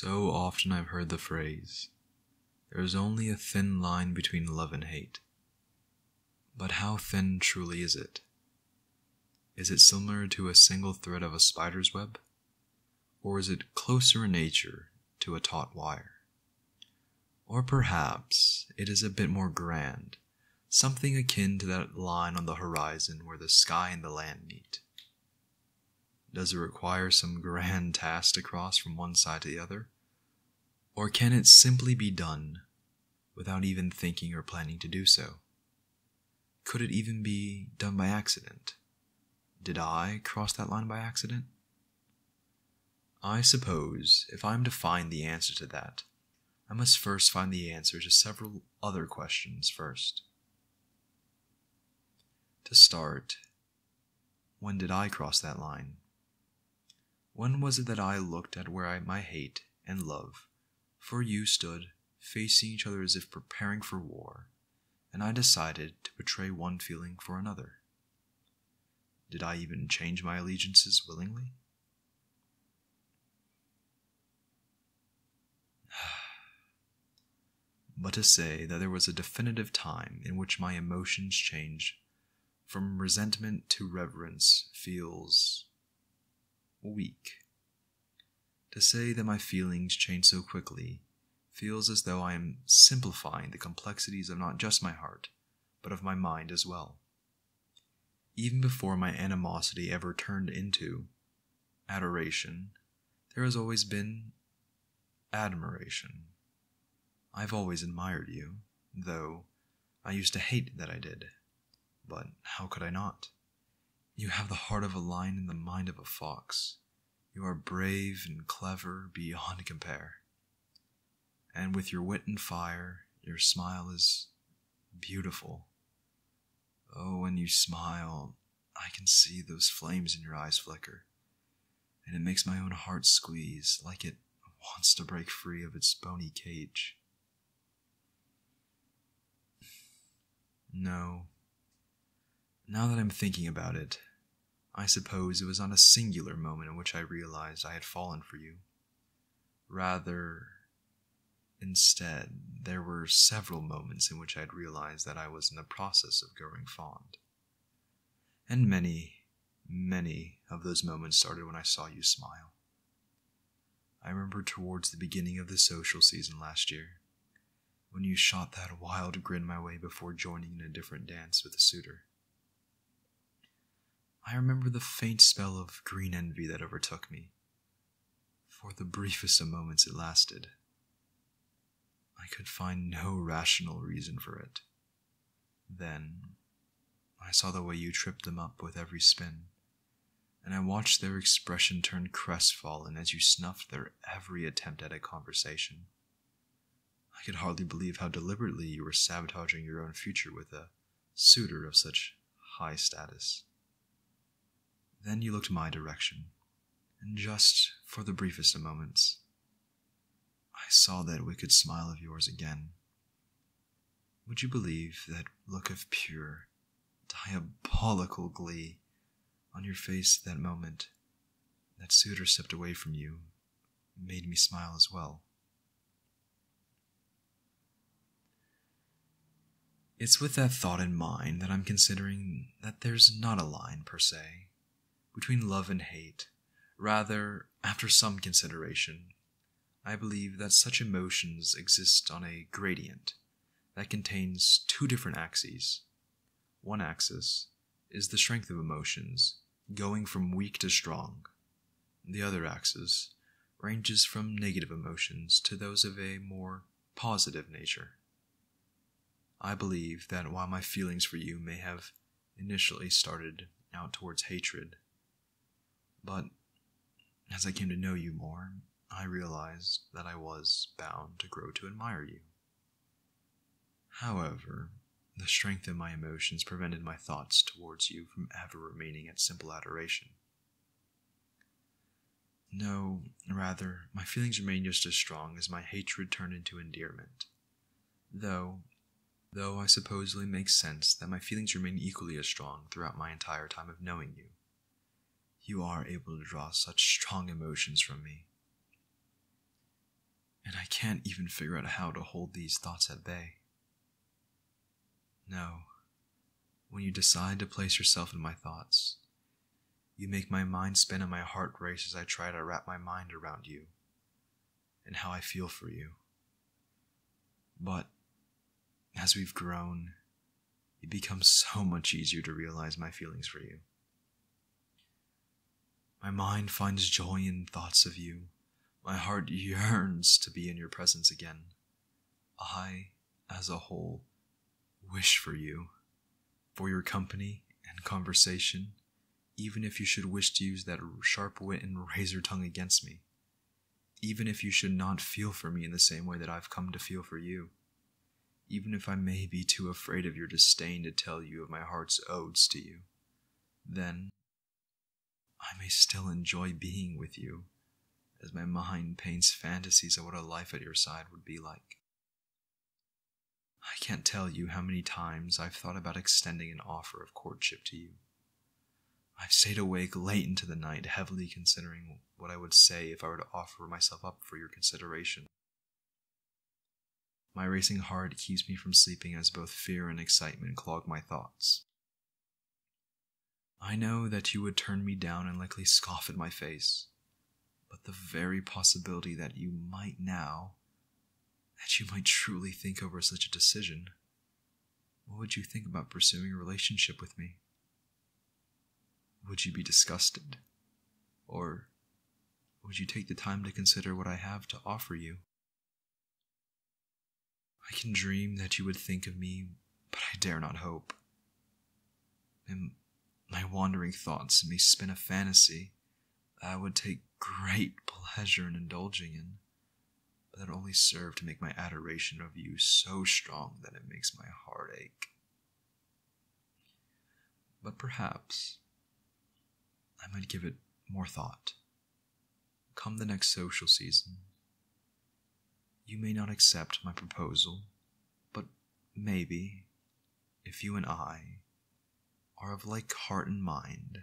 So often I've heard the phrase, there is only a thin line between love and hate. But how thin truly is it? Is it similar to a single thread of a spider's web? Or is it closer in nature to a taut wire? Or perhaps it is a bit more grand, something akin to that line on the horizon where the sky and the land meet. Does it require some grand task to cross from one side to the other? Or can it simply be done without even thinking or planning to do so? Could it even be done by accident? Did I cross that line by accident? I suppose if I'm to find the answer to that, I must first find the answer to several other questions first. To start, when did I cross that line? When was it that I looked at where my hate and love for you stood facing each other as if preparing for war, and I decided to betray one feeling for another? Did I even change my allegiances willingly? But to say that there was a definitive time in which my emotions changed from resentment to reverence feels weak. To say that my feelings change so quickly feels as though I am simplifying the complexities of not just my heart, but of my mind as well. Even before my animosity ever turned into adoration, there has always been admiration. I've always admired you, though I used to hate that I did. But how could I not? You have the heart of a lion and the mind of a fox. You are brave and clever beyond compare. And with your wit and fire, your smile is beautiful. Oh, when you smile, I can see those flames in your eyes flicker, and it makes my own heart squeeze like it wants to break free of its bony cage. No. Now that I'm thinking about it, I suppose it was not a singular moment in which I realized I had fallen for you. Rather, instead, there were several moments in which I had realized that I was in the process of growing fond. And many of those moments started when I saw you smile. I remember towards the beginning of the social season last year, when you shot that wild grin my way before joining in a different dance with a suitor. I remember the faint spell of green envy that overtook me. For the briefest of moments it lasted. I could find no rational reason for it. Then, I saw the way you tripped them up with every spin, and I watched their expression turn crestfallen as you snuffed their every attempt at a conversation. I could hardly believe how deliberately you were sabotaging your own future with a suitor of such high status. Then you looked my direction, and just for the briefest of moments, I saw that wicked smile of yours again. Would you believe that look of pure, diabolical glee on your face at that moment? That suitor stepped away from you, made me smile as well. It's with that thought in mind that I'm considering that there's not a line per se between love and hate. Rather, after some consideration, I believe that such emotions exist on a gradient that contains two different axes. One axis is the strength of emotions, going from weak to strong. The other axis ranges from negative emotions to those of a more positive nature. I believe that while my feelings for you may have initially started out towards hatred, but as I came to know you more, I realized that I was bound to grow to admire you. However, the strength of my emotions prevented my thoughts towards you from ever remaining at simple adoration. No, rather, my feelings remained just as strong as my hatred turned into endearment. Though I supposedly makes sense that my feelings remain equally as strong throughout my entire time of knowing you. You are able to draw such strong emotions from me. And I can't even figure out how to hold these thoughts at bay. No, when you decide to place yourself in my thoughts, you make my mind spin and my heart race as I try to wrap my mind around you and how I feel for you. But as we've grown, it becomes so much easier to realize my feelings for you. My mind finds joy in thoughts of you. My heart yearns to be in your presence again. I, as a whole, wish for you, for your company and conversation, even if you should wish to use that sharp wit and razor tongue against me, even if you should not feel for me in the same way that I've come to feel for you, even if I may be too afraid of your disdain to tell you of my heart's odes to you, then I may still enjoy being with you, as my mind paints fantasies of what a life at your side would be like. I can't tell you how many times I've thought about extending an offer of courtship to you. I've stayed awake late into the night, heavily considering what I would say if I were to offer myself up for your consideration. My racing heart keeps me from sleeping as both fear and excitement clog my thoughts. I know that you would turn me down and likely scoff at my face, but the very possibility that you might truly think over such a decision, what would you think about pursuing a relationship with me? Would you be disgusted? Or would you take the time to consider what I have to offer you? I can dream that you would think of me, but I dare not hope. And my wandering thoughts may spin a fantasy that I would take great pleasure in indulging in, but that only serve to make my adoration of you so strong that it makes my heart ache. But perhaps I might give it more thought. Come the next social season, you may not accept my proposal, but maybe, if you and I are of like heart and mind,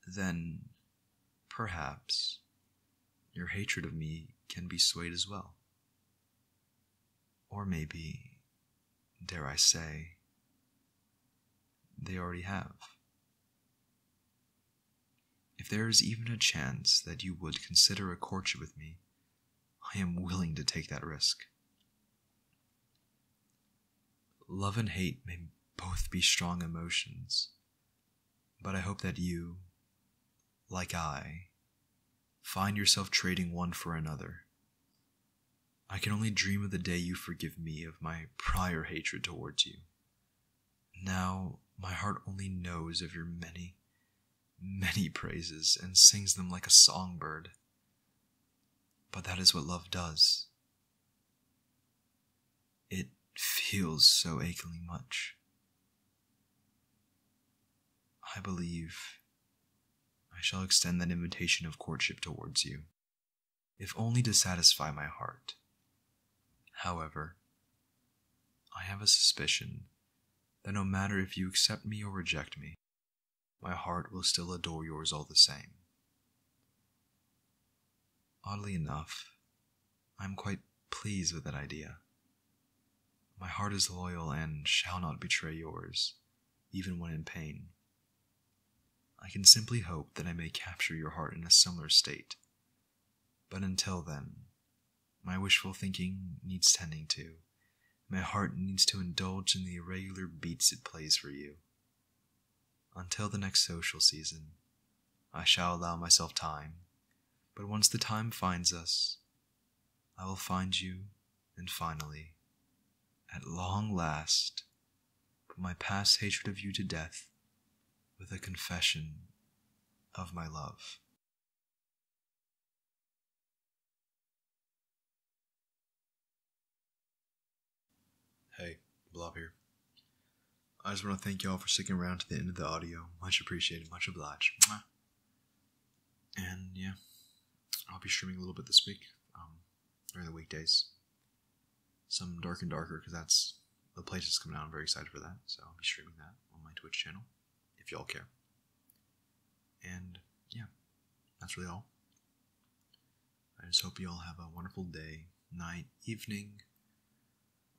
then perhaps your hatred of me can be swayed as well. Or maybe, dare I say, they already have. If there is even a chance that you would consider a courtship with me, I am willing to take that risk. Love and hate may both be strong emotions, but I hope that you, like I, find yourself trading one for another. I can only dream of the day you forgive me of my prior hatred towards you. Now my heart only knows of your many, many praises and sings them like a songbird. But that is what love does. It feels so achingly much. I believe I shall extend that invitation of courtship towards you, if only to satisfy my heart. However, I have a suspicion that no matter if you accept me or reject me, my heart will still adore yours all the same. Oddly enough, I am quite pleased with that idea. My heart is loyal and shall not betray yours, even when in pain. I can simply hope that I may capture your heart in a similar state. But until then, my wishful thinking needs tending to. My heart needs to indulge in the irregular beats it plays for you. Until the next social season, I shall allow myself time, but once the time finds us, I will find you, and finally, at long last, put my past hatred of you to death with a confession of my love. Hey, Blob here. I just want to thank y'all for sticking around to the end of the audio. Much appreciated, much obliged. And yeah, I'll be streaming a little bit this week, during the weekdays. Some Dark and Darker, because that's the place that's coming out. I'm very excited for that, so I'll be streaming that on my Twitch channel, if y'all care. And yeah, that's really all. I just hope you all have a wonderful day, night, evening,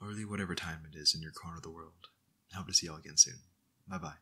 early, whatever time it is in your corner of the world. I hope to see you all again soon. Bye-bye.